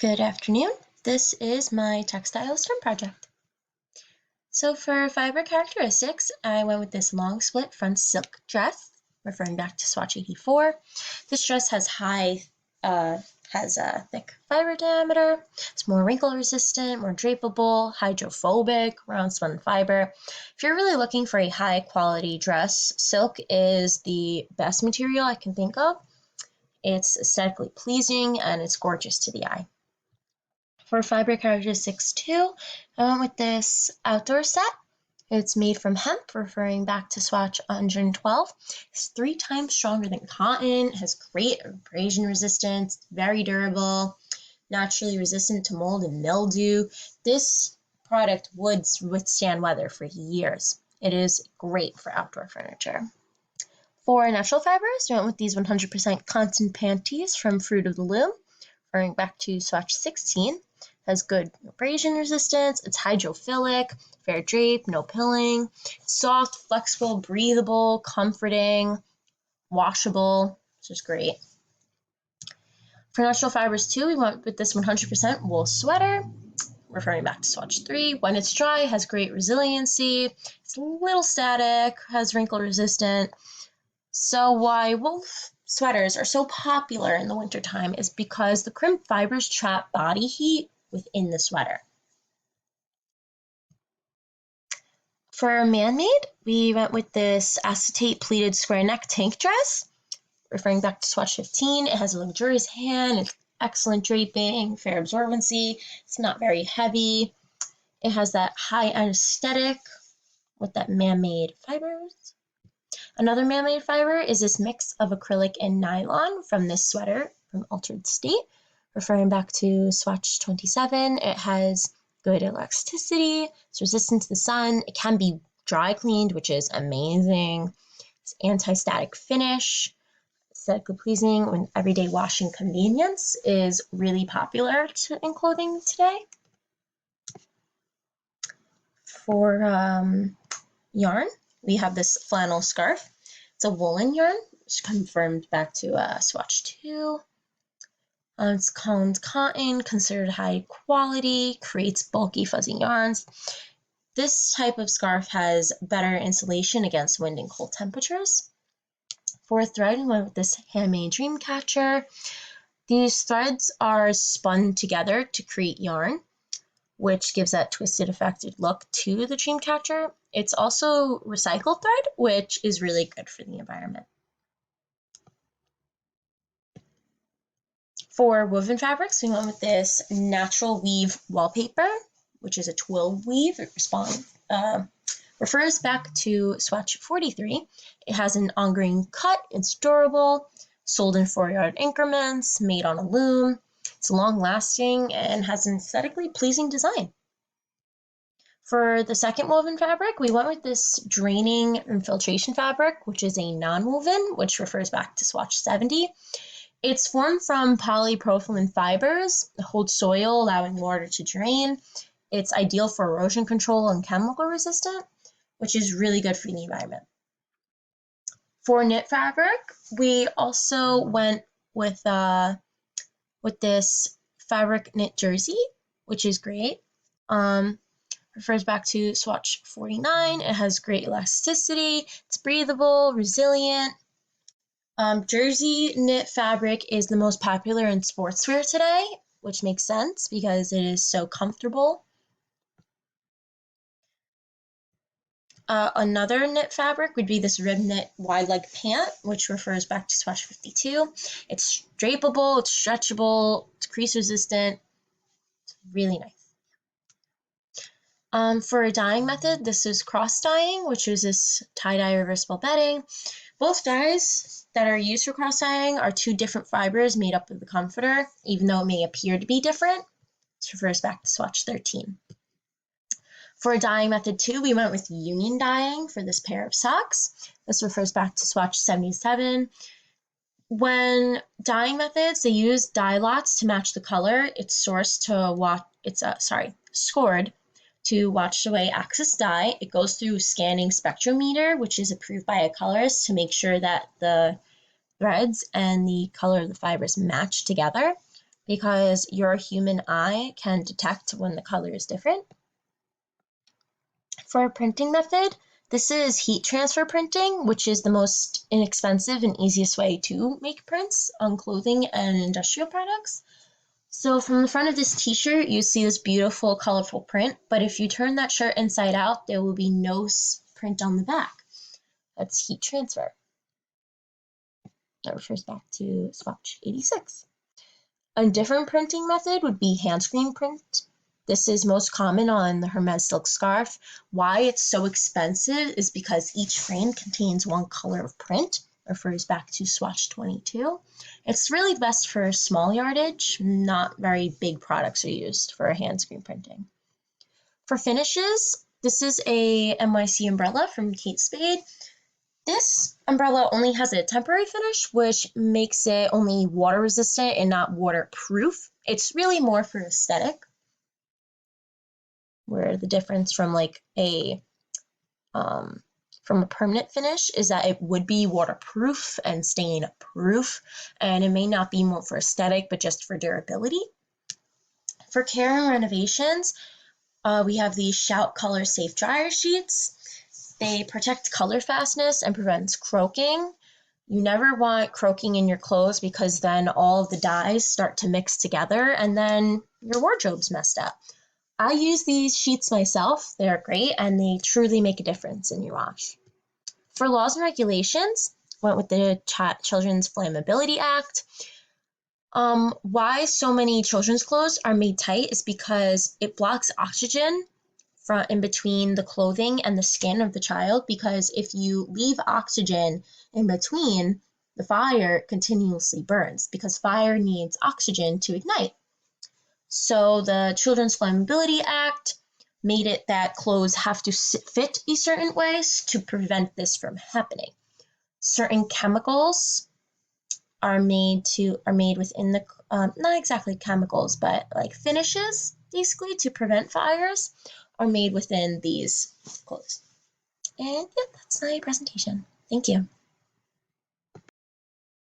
Good afternoon. This is my textiles STEM project. So for fiber characteristics, I went with this long split front silk dress, referring back to swatch 84. This dress has a thick fiber diameter. It's more wrinkle resistant, more drapable, hydrophobic, round spun fiber. If you're really looking for a high quality dress, silk is the best material I can think of. It's aesthetically pleasing and it's gorgeous to the eye. For fiber characteristics 2, I went with this outdoor set. It's made from hemp, referring back to swatch 112. It's 3 times stronger than cotton. It has great abrasion resistance, very durable, naturally resistant to mold and mildew. This product would withstand weather for years. It is great for outdoor furniture. For natural fibers, I went with these 100% cotton panties from Fruit of the Loom, referring back to swatch 16. Has good abrasion resistance, it's hydrophilic, fair drape, no pilling, soft, flexible, breathable, comforting, washable, which is great. For natural fibers too, we went with this 100% wool sweater, referring back to swatch 3. When it's dry, it has great resiliency, it's a little static, has wrinkle resistant. So why wool sweaters are so popular in the wintertime is because the crimp fibers trap body heat within the sweater. For man-made, we went with this acetate pleated square neck tank dress, referring back to swatch 15. It has a luxurious hand, it's excellent draping, fair absorbency, it's not very heavy. It has that high-end aesthetic with that man-made fibers. Another man-made fiber is this mix of acrylic and nylon from this sweater from Altered State, referring back to swatch 27. It has good elasticity, it's resistant to the sun, it can be dry cleaned, which is amazing. It's anti-static finish, aesthetically pleasing, when everyday washing convenience is really popular in clothing today. For yarn, we have this flannel scarf. It's a woolen yarn, which confirmed back to swatch 2. It's cotton, considered high quality, creates bulky, fuzzy yarns. This type of scarf has better insulation against wind and cold temperatures. For thread, we went with this handmade dream catcher. These threads are spun together to create yarn, which gives that twisted, affected look to the dream catcher. It's also recycled thread, which is really good for the environment. For woven fabrics, we went with this natural weave wallpaper, which is a twill weave. It refers back to swatch 43. It has an on-grain cut, it's durable, sold in 4-yard increments, made on a loom. It's long-lasting and has an aesthetically pleasing design. For the second woven fabric, we went with this draining infiltration fabric, which is a non-woven, which refers back to swatch 70. It's formed from polypropylene fibers, it holds soil, allowing water to drain. It's ideal for erosion control and chemical resistant, which is really good for the environment. For knit fabric, we also went with this fabric knit jersey, which is great. Refers back to swatch 49. It has great elasticity, it's breathable, resilient. Jersey knit fabric is the most popular in sportswear today, which makes sense because it is so comfortable. Another knit fabric would be this rib knit wide leg pant, which refers back to swatch 52. It's drapable, it's stretchable, it's crease resistant. It's really nice. For a dyeing method, this is cross dyeing, which is this tie-dye reversible bedding. Both dyes that are used for cross dyeing are 2 different fibers made up of the comforter, even though it may appear to be different. This refers back to swatch 13. For dyeing method 2, we went with union dyeing for this pair of socks. This refers back to swatch 77. When dyeing methods, they use dye lots to match the color. It's scored to watch away excess dye. It goes through scanning spectrometer, which is approved by a colorist to make sure that the threads and the color of the fibers match together. because your human eye can detect when the color is different. For a printing method, this is heat transfer printing, which is the most inexpensive and easiest way to make prints on clothing and industrial products. So from the front of this t-shirt, you see this beautiful, colorful print, but if you turn that shirt inside out, there will be no print on the back. That's heat transfer. That refers back to swatch 86. A different printing method would be hand screen print. This is most common on the Hermes silk scarf. Why it's so expensive is because each frame contains one color of print, refers back to swatch 22. It's really best for small yardage, not very big products are used for hand screen printing. For finishes, this is a Nyc Umbrella from Kate Spade. This umbrella only has a temporary finish, which makes it only water resistant and not waterproof. It's really more for aesthetic, where the difference from like from a permanent finish is that it would be waterproof and stain proof, and it may not be more for aesthetic, but just for durability. For care and renovations, we have the Shout Color Safe Dryer Sheets. They protect color fastness and prevents croaking. You never want croaking in your clothes because then all of the dyes start to mix together and then your wardrobe's messed up. I use these sheets myself. They're great and they truly make a difference in your wash. For laws and regulations, went with the Children's Flammability Act. Why so many children's clothes are made tight is because it blocks oxygen from in between the clothing and the skin of the child, because if you leave oxygen in between, the fire continuously burns because fire needs oxygen to ignite. So the Children's Flammability Act made it that clothes have to fit a certain way to prevent this from happening. Certain chemicals are made within the not exactly chemicals, but like finishes basically to prevent fires are made within these clothes. And yeah, that's my presentation. Thank you.